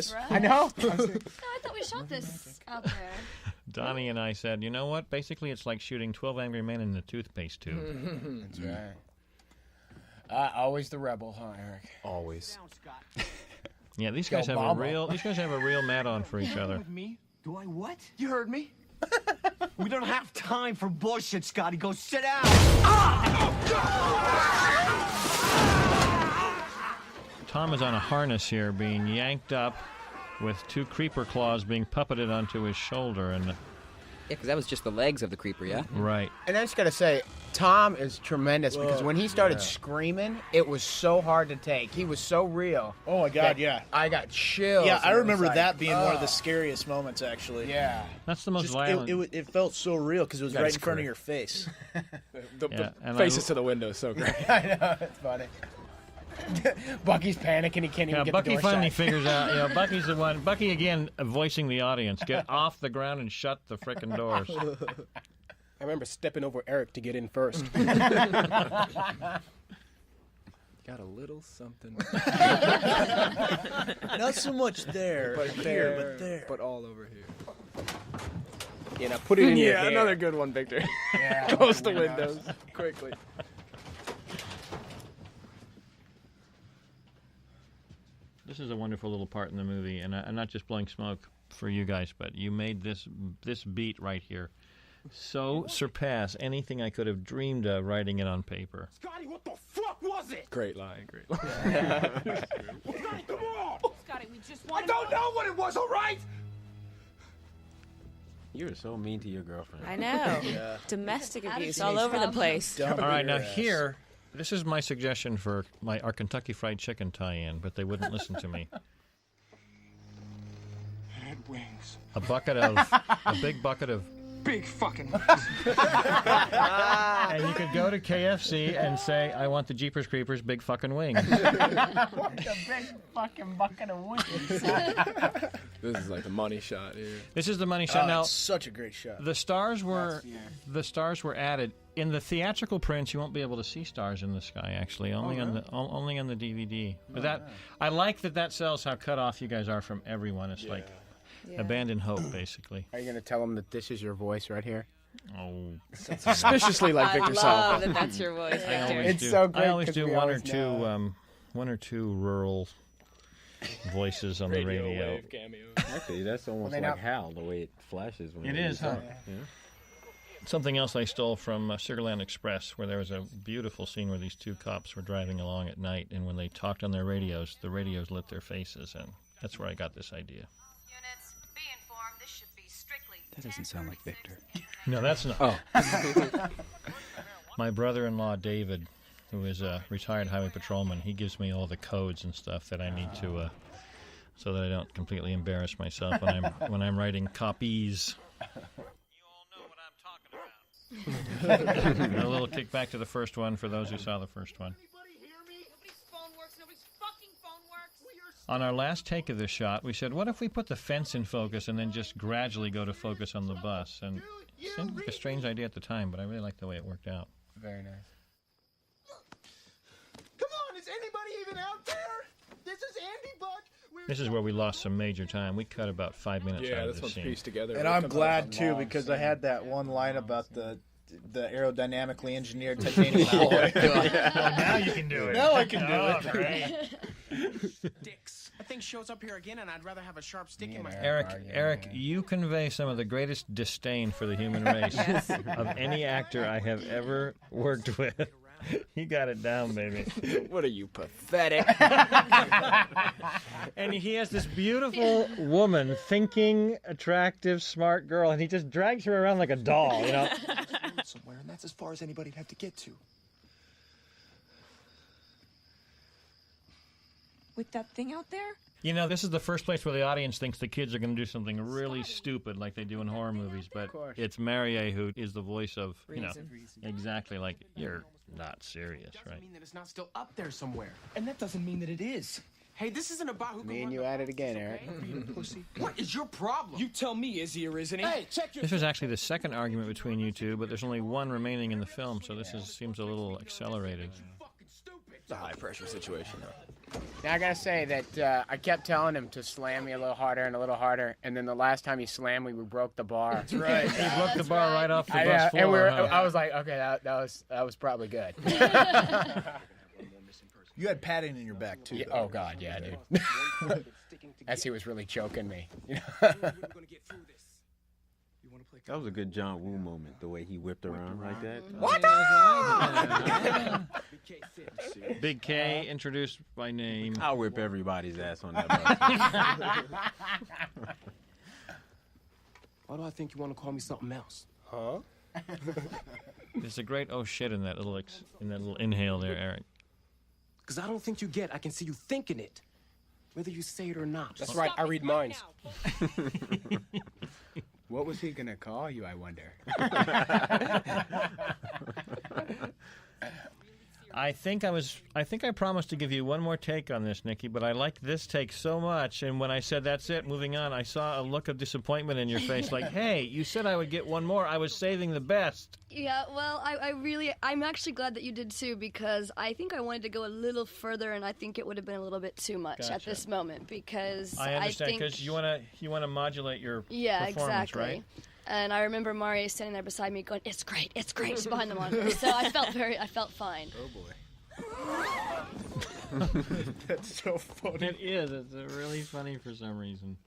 this. Right. I know. No, I thought we shot this out there. Donnie and I said, you know what? Basically, it's like shooting 12 Angry Men in a toothpaste tube. That's right. Always the rebel, huh, Eric? Always. Yeah, these guys have a real mat on for each other. With me? Do I what? You heard me. We don't have time for bullshit, Scotty. Go sit down. Tom is on a harness here, being yanked up with two creeper claws being puppeted onto his shoulder. And Yeah, because that was just the legs of the creeper, yeah? right. And I just got to say, Tom is tremendous because when he started screaming, it was so hard to take. He was so real. Oh, my God, yeah. I got chills. Yeah, I and it was remember like, that being one of the scariest moments, actually. Yeah. That's the most Just, violent. it felt so real because it was That right is in front of correct. your face. The and faces to the window is so great. I know, it's funny. Bucky's panicking. He can't even get Bucky the door finally shut. figures out, Bucky's the one. Bucky, again, voicing the audience. Get off the ground and shut the frickin' doors. I remember stepping over Eric to get in first. Got a little something. Not so much there, But here, there, but there. but all over here. Yeah, now put it in your hair. Another good one, Victor. Yeah, Close the windows quickly. This is a wonderful little part in the movie, and I'm not just blowing smoke for you guys, but you made this beat right here so surpass anything I could have dreamed of writing it on paper. Scotty, what the fuck was it? Great line, great line. Scotty, come on. Scotty, we just I want don't know what it was, all right? You're so mean to your girlfriend. I know. Yeah. Domestic Attitude abuse all over the problem. place. All right, now here, this is my suggestion for our Kentucky Fried Chicken tie-in, but they wouldn't listen to me. Head wings. A big bucket of, Big fucking and you could go to KFC and say, I want the Jeepers Creepers big fucking wings. The big fucking bucket of wings. This is like the money shot here. This is the money shot. Now, It's such a great shot. the stars were added in the theatrical prints. You won't be able to see stars in the sky. Actually, only on the DVD. But I like that sells how cut off you guys are from everyone. It's like abandoned hope, basically. Are you going to tell him that this is your voice right here? Oh, Suspiciously like Victor I Salva. love that that's your voice, Victor. It's so great I always 'cause do we one or always two know. one or two rural voices on the radio. Wave cameo. Actually, that's almost Well, they like know- Hal, the way it flashes. When It you is, huh? talk. Yeah. Something else I stole from Sugarland Express, where there was a beautiful scene where these two cops were driving along at night, and when they talked on their radios, the radios lit their faces, and that's where I got this idea. Units, be informed. This should be strictly. That doesn't sound like Victor. No, that's not. Oh. My brother-in-law, David, who is a retired highway patrolman, he gives me all the codes and stuff that I need to, so that I don't completely embarrass myself when I'm writing copies. A little kickback to the first one for those who saw the first one. Nobody's phone works. Nobody's fucking phone works. On our last take of this shot, we said, what if we put the fence in focus and then just gradually go to focus on the bus? And it seemed like a strange idea at the time, but I really liked the way it worked out. Very nice. Come on, is anybody even out there? This is Andy Buck. This is where we lost some major time. We cut about 5 minutes Yeah, out of this this one's scene. pieced together. And I'm glad, too, because I had that one line about the aerodynamically engineered titanium alloy. Well, now you can do it. Now I can do it. Great. Dicks. That thing shows up here again, and I'd rather have a sharp stick in my Eric, you convey some of the greatest disdain for the human race of any actor I have ever worked with. You got it down, baby. What are you, pathetic? And he has this beautiful woman, thinking, attractive, smart girl, and he just drags her around like a doll, you know? somewhere, and that's as far as anybody'd have to get to. With that thing out there? You know, this is the first place where the audience thinks the kids are going to do something really stupid like they do in horror movies, but it's Marie who is the voice of, you know, exactly like, you're not serious, right? Doesn't mean that it's not still up there somewhere. And that doesn't mean that it is. Hey, this isn't about who Me and you at it again, Eric. Pussy. What is your problem? You tell me, is he or isn't he? Hey, check your... This was actually the second argument between you two, but there's only one remaining in the film, so this seems a little accelerated. It's a high-pressure situation, though. Now I gotta say that I kept telling him to slam me a little harder, and then the last time he slammed me, we broke the bar. That's right. He broke the bar right off the bus floor. And I was like, okay, that was probably good. You had padding in your back too. Yeah, though. oh God, yeah, dude. As he was really choking me. That was a good John Woo moment, the way he whipped around like that. What? Big K, introduced by name. I'll whip everybody's ass on that bus. Why do I think you want to call me something else? Huh? There's a great oh shit in that little inhale there, Eric. Because I don't think you get I can see you thinking it, whether you say it or not. That's right. I read minds. What was he gonna call you, I wonder? I think I promised to give you one more take on this, Nikki, but I liked this take so much, and when I said that's it, moving on, I saw a look of disappointment in your face, like, hey, you said I would get one more. I was saving the best. Yeah, well, I'm actually glad that you did too, because I think I wanted to go a little further, and I think it would have been a little bit too much at this moment, because I understand, because you want to modulate your yeah, performance, exactly. right? And I remember Mario standing there beside me going, it's great, she's behind the monitor. So I felt fine. Oh boy. That's so funny. It is. It's really funny for some reason.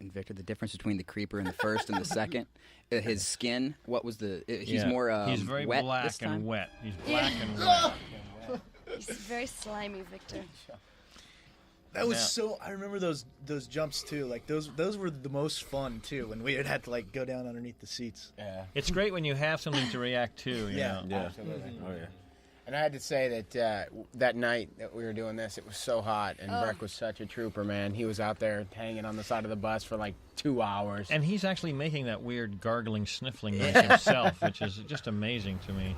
And Victor, the difference between the creeper and the first and the second, his skin, what was the... he's more he's very wet black this time? and wet. He's black and wet. He's very slimy, Victor. That was so. I remember those jumps too. Like those were the most fun too. When we had to like go down underneath the seats. Yeah. It's great when you have something to react to. You know? Yeah. Absolutely. Oh yeah. And I had to say that that night that we were doing this, it was so hot, and Breck was such a trooper, man. He was out there hanging on the side of the bus for like 2 hours. And he's actually making that weird gargling, sniffling noise himself, which is just amazing to me.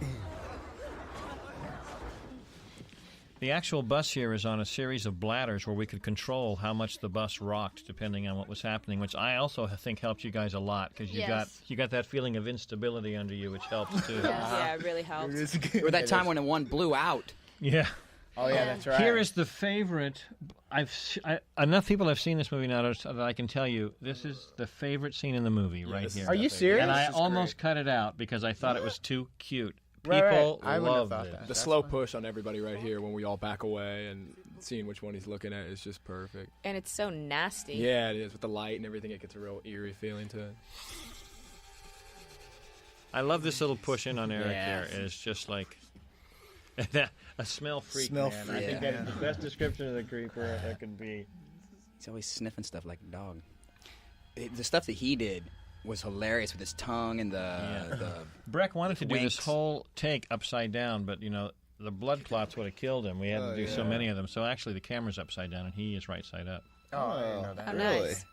The actual bus here is on a series of bladders where we could control how much the bus rocked depending on what was happening, which I also think helped you guys a lot, because you got that feeling of instability under you, which helps too. Yeah, it really helped. Or that time when the one blew out. Yeah. Oh yeah, that's right. Here is the favorite. Enough people have seen this movie now that I can tell you this is the favorite scene in the movie right here. Are you serious? And I almost cut it out because I thought it was too cute. Right. People I wouldn't have love thought this. that. The slow push on everybody right here when we all back away and seeing which one he's looking at is just perfect. And it's so nasty. Yeah, it is. With the light and everything, it gets a real eerie feeling to it. I love this little push in on Eric there. It's just like a smell freak, man. Freak. I think that is the best description of the creeper that can be. He's always sniffing stuff like a dog. The stuff that he did was hilarious with his tongue and the Breck wanted to do winks. this whole take upside down, but the blood clots would have killed him. We had to do so many of them. So actually, the camera's upside down and he is right side up. Oh, I didn't know that. Oh, Really? nice.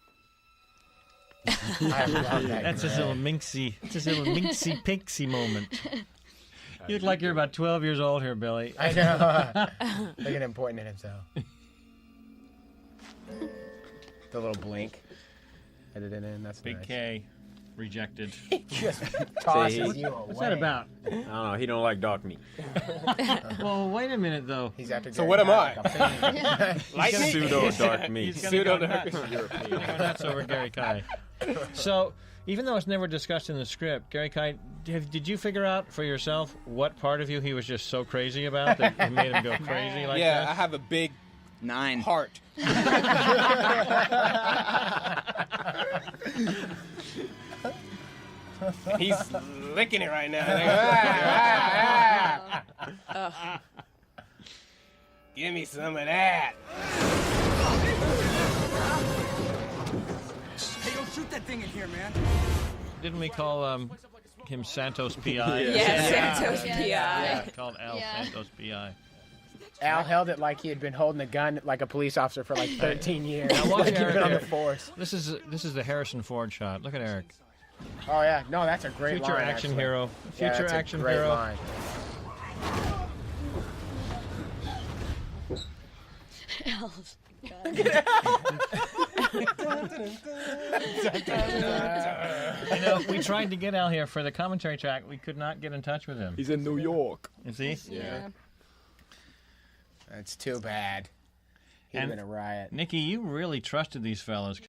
I love that. That's his little minxy pixie moment. You look like you're about 12 years old here, Billy. I know. Look at him pointing at himself. The little blink. Edit it in. That's Big nice. K, rejected. Just tosses See, you away. What's that about? I don't know. He don't like dark meat. Well, wait a minute, though. He's after So what am I? Pseudo dark meat. Pseudo dark. That's over Gary Kai. So, even though it's never discussed in the script, Gary Kai, did you figure out for yourself what part of you he was just so crazy about that it made him go crazy like Yeah, that? I have a big 9. heart. He's licking it right now. Give me some of that. Hey, don't shoot that thing in here, man. Didn't we call him Santos P.I.? Yes, Santos P.I. Yeah, called Al Yeah. Santos P.I. Al held it like he had been holding a gun like a police officer for like 13 years. Now watch Like he'd Eric been on here. the force. This is the Harrison Ford shot. Look at Eric. Oh yeah, no, that's a great Future line. action actually. hero. Yeah, Future that's a action great hero. Line. We tried to get Al here for the commentary track. We could not get in touch with him. He's in New York. Is he? Yeah. That's too bad. He'd have been a riot. Nikki, you really trusted these fellas.